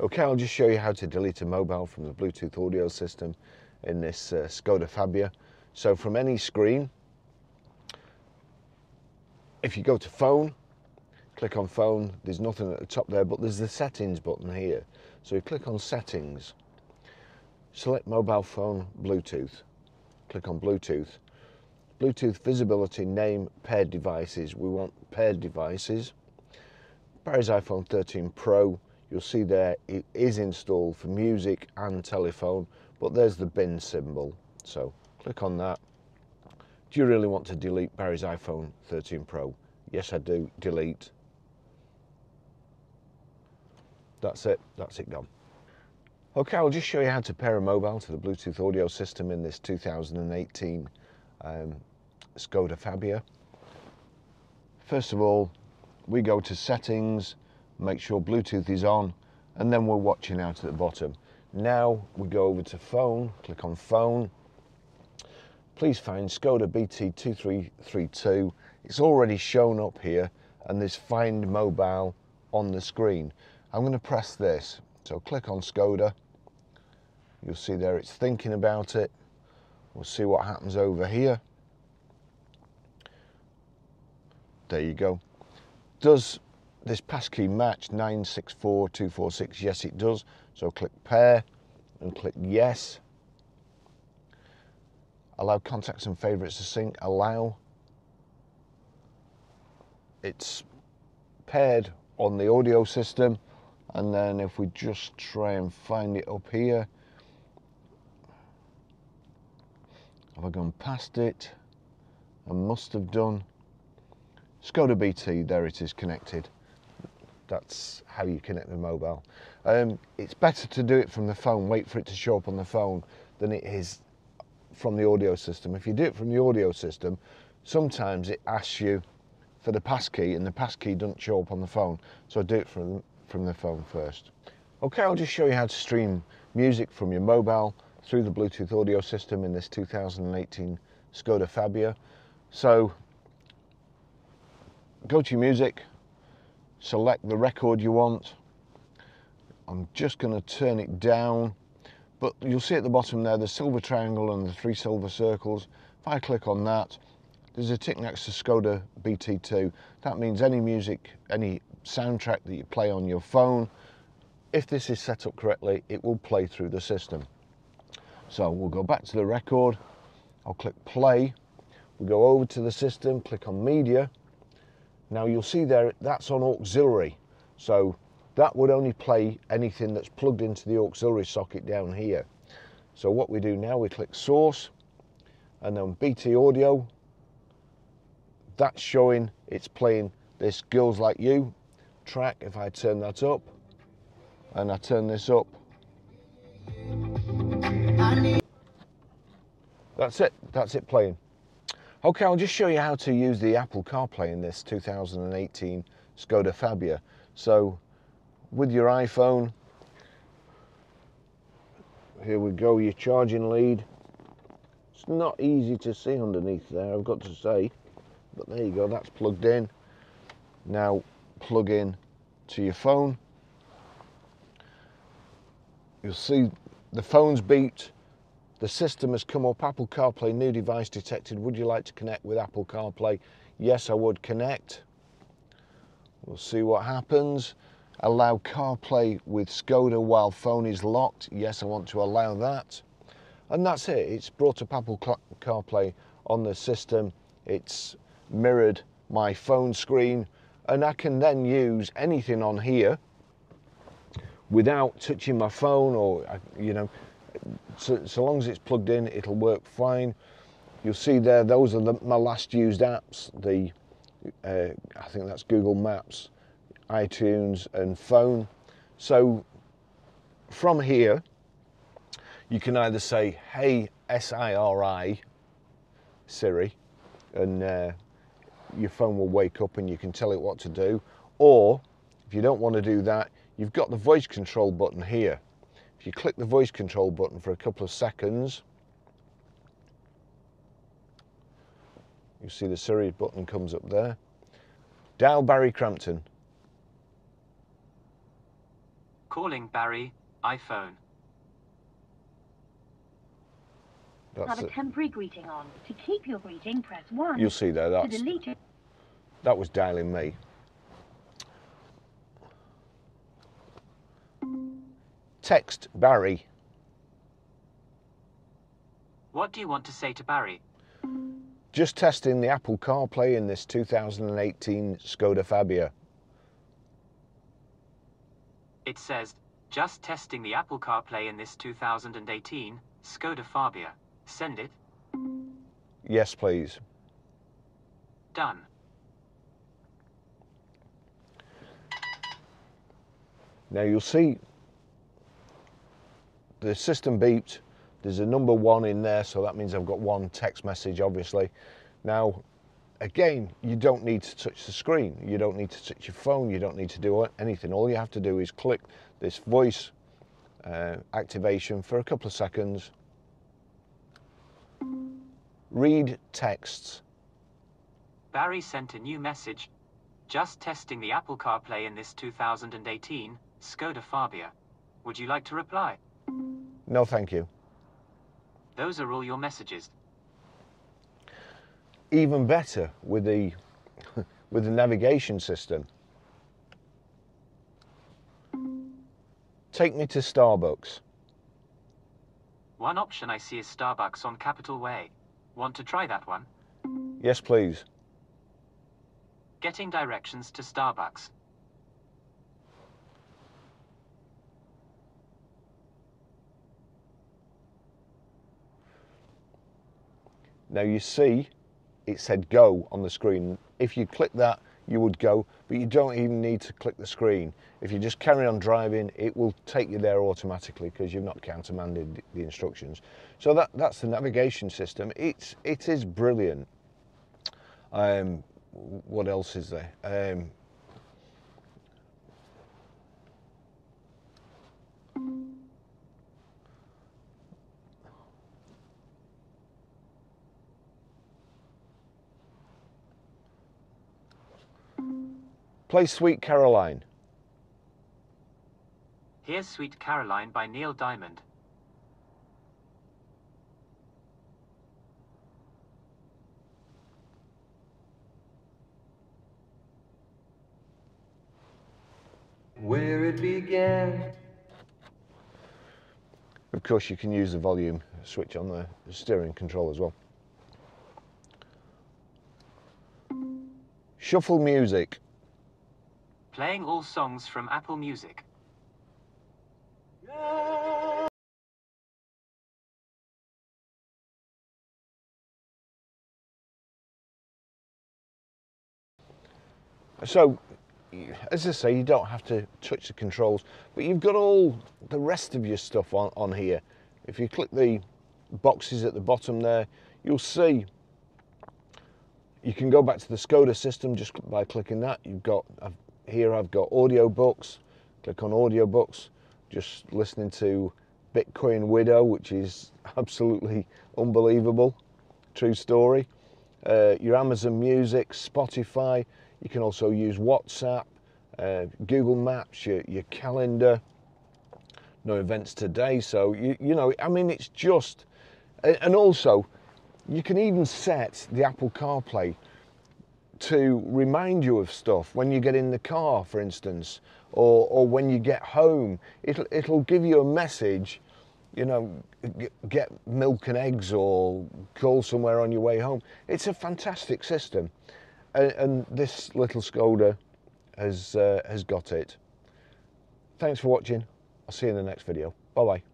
Okay, I'll just show you how to delete a mobile from the Bluetooth audio system in this Skoda Fabia. So from any screen, if you go to phone, click on phone, there's nothing at the top there, but there's the settings button here. So you click on settings, select mobile phone Bluetooth, click on Bluetooth. Bluetooth visibility, name, paired devices. We want paired devices. Barrie's iPhone 13 Pro, you'll see there it is installed for music and telephone, but there's the bin symbol. So click on that. Do you really want to delete Barrie's iPhone 13 Pro? Yes, I do. Delete. That's it gone. Okay, I'll just show you how to pair a mobile to the Bluetooth audio system in this 2018 Skoda Fabia. First of all, we go to settings, make sure Bluetooth is on, and then we're watching out at the bottom. Now we go over to phone, click on phone. Please find Skoda BT2332. It's already shown up here, and there's find mobile on the screen. I'm going to press this, so click on Skoda. You'll see there it's thinking about it. We'll see what happens over here. There you go. Does this passkey match 964246? Yes, it does. So click pair and click yes. Allow contacts and favorites to sync. Allow. It's paired on the audio system, and then if we just try and find it up here, have I gone past it? I must have done. Skoda BT, there it is connected. That's how you connect the mobile. It's better to do it from the phone, wait for it to show up on the phone, than it is from the audio system. If you do it from the audio system, sometimes it asks you for the passkey, and the passkey doesn't show up on the phone. So do it from the phone first. Okay, I'll just show you how to stream music from your mobile through the Bluetooth audio system in this 2018 Skoda Fabia. So go to your music, select the record you want. I'm just going to turn it down, but you'll see at the bottom there the silver triangle and the 3 silver circles. If I click on that, there's a tick next to Skoda BT2. That means any music, any soundtrack that you play on your phone, if this is set up correctly, it will play through the system. So we'll go back to the record. I'll click play. We go over to the system, click on media. Now you'll see there that's on auxiliary, so that would only play anything that's plugged into the auxiliary socket down here. So what we do now, we click source, and then BT audio, that's showing it's playing this Girls Like You track. If I turn that up and I turn this up, that's it playing. Okay, I'll just show you how to use the Apple CarPlay in this 2018 Skoda Fabia. So with your iPhone, here we go, your charging lead. It's not easy to see underneath there, I've got to say, but there you go, that's plugged in. Now plug in to your phone. You'll see the phone's beeped. The system has come up, Apple CarPlay, new device detected. Would you like to connect with Apple CarPlay? Yes, I would connect. We'll see what happens. Allow CarPlay with Skoda while phone is locked. Yes, I want to allow that. And that's it. It's brought up Apple CarPlay on the system. It's mirrored my phone screen, and I can then use anything on here without touching my phone, or, you know, so long as it's plugged in, it'll work fine. You'll see there, those are my last used apps. I think that's Google Maps, iTunes and phone. So from here, you can either say, hey, Siri, and your phone will wake up and you can tell it what to do. Or if you don't want to do that, you've got the voice control button here. If you click the voice control button for a couple of seconds, you see the Siri button comes up there. Dial Barrie Crampton. Calling Barrie, iPhone. Have a temporary greeting on. To keep your greeting, press 1. You'll see there, To delete it. that was dialing me. Text Barrie. What do you want to say to Barrie? Just testing the Apple CarPlay in this 2018 Skoda Fabia. It says, just testing the Apple CarPlay in this 2018 Skoda Fabia. Send it. Yes, please. Done. Now you'll see the system beeped. There's a number 1 in there, so that means I've got 1 text message, obviously. Now, again, you don't need to touch the screen. You don't need to touch your phone. You don't need to do anything. All you have to do is click this voice activation for a couple of seconds. Read texts. Barrie sent a new message. Just testing the Apple CarPlay in this 2018 Skoda Fabia. Would you like to reply? No, thank you. Those are all your messages. Even better with the with the navigation system. Take me to Starbucks. One option I see is Starbucks on Capitol Way. Want to try that one? Yes, please. Getting directions to Starbucks. Now you see it said go on the screen. If you click that, you would go, but you don't even need to click the screen. If you just carry on driving, it will take you there automatically because you've not countermanded the instructions. So that's the navigation system. It is brilliant. What else is there? Play Sweet Caroline. Here's Sweet Caroline by Neil Diamond. Where it began. Of course, you can use the volume switch on the steering control as well. Shuffle music. Playing all songs from Apple Music. So, as I say, you don't have to touch the controls, but you've got all the rest of your stuff on here. If you click the boxes at the bottom there, you'll see you can go back to the Skoda system just by clicking that. You've got here I've got audiobooks. Click on audiobooks, just listening to Bitcoin Widow, which is absolutely unbelievable, true story. Your Amazon Music, Spotify. You can also use WhatsApp, Google Maps, your calendar. No events today, so you know, I mean, it's just, and also you can even set the Apple CarPlay to remind you of stuff when you get in the car, for instance, or when you get home. It'll give you a message, you know, get milk and eggs or call somewhere on your way home. It's a fantastic system, and this little Skoda has got it. Thanks for watching. I'll see you in the next video. Bye bye.